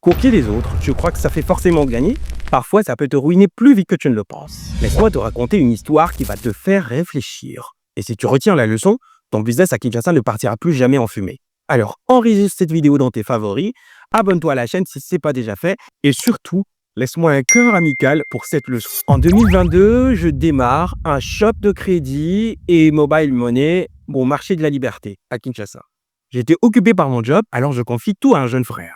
Copier les autres, tu crois que ça fait forcément gagner? Parfois, ça peut te ruiner plus vite que tu ne le penses. Laisse-moi te raconter une histoire qui va te faire réfléchir. Et si tu retiens la leçon, ton business à Kinshasa ne partira plus jamais en fumée. Alors, enregistre cette vidéo dans tes favoris, abonne-toi à la chaîne si ce n'est pas déjà fait, et surtout, laisse-moi un cœur amical pour cette leçon. En 2022, je démarre un shop de crédit et mobile money au marché de la liberté à Kinshasa. J'étais occupé par mon job, alors je confie tout à un jeune frère.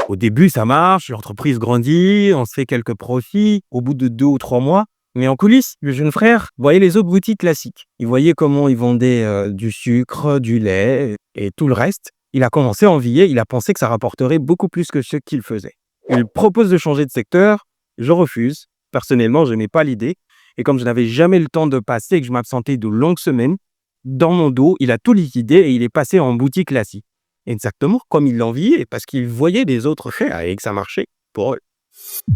Au début, ça marche, l'entreprise grandit, on se fait quelques profits au bout de 2 ou 3 mois. Mais en coulisses, le jeune frère voyait les autres boutiques classiques. Il voyait comment ils vendaient du sucre, du lait et tout le reste. Il a commencé à envier, il a pensé que ça rapporterait beaucoup plus que ce qu'il faisait. Il propose de changer de secteur, je refuse. Personnellement, je n'aimais pas l'idée. Et comme je n'avais jamais le temps de passer et que je m'absentais de longues semaines, dans mon dos, il a tout liquidé et il est passé en boutique classique. Exactement comme il l'enviait, parce qu'il voyait des autres faire et que ça marchait pour eux.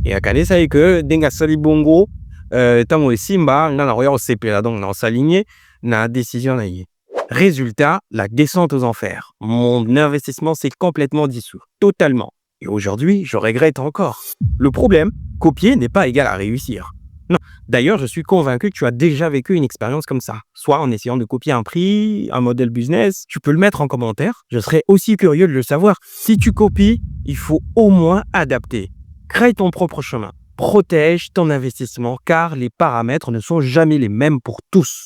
Et à Kanesa et que Denga Sali Bongo, Tamo et Simba, on a au CP là, donc on s'alignait, na décision naïe. Résultat, la descente aux enfers. Mon investissement s'est complètement dissous, totalement. Et aujourd'hui, je regrette encore. Le problème, copier n'est pas égal à réussir. Non. D'ailleurs, je suis convaincu que tu as déjà vécu une expérience comme ça. Soit en essayant de copier un prix, un modèle business. Tu peux le mettre en commentaire. Je serais aussi curieux de le savoir. Si tu copies, il faut au moins adapter. Crée ton propre chemin. Protège ton investissement car les paramètres ne sont jamais les mêmes pour tous.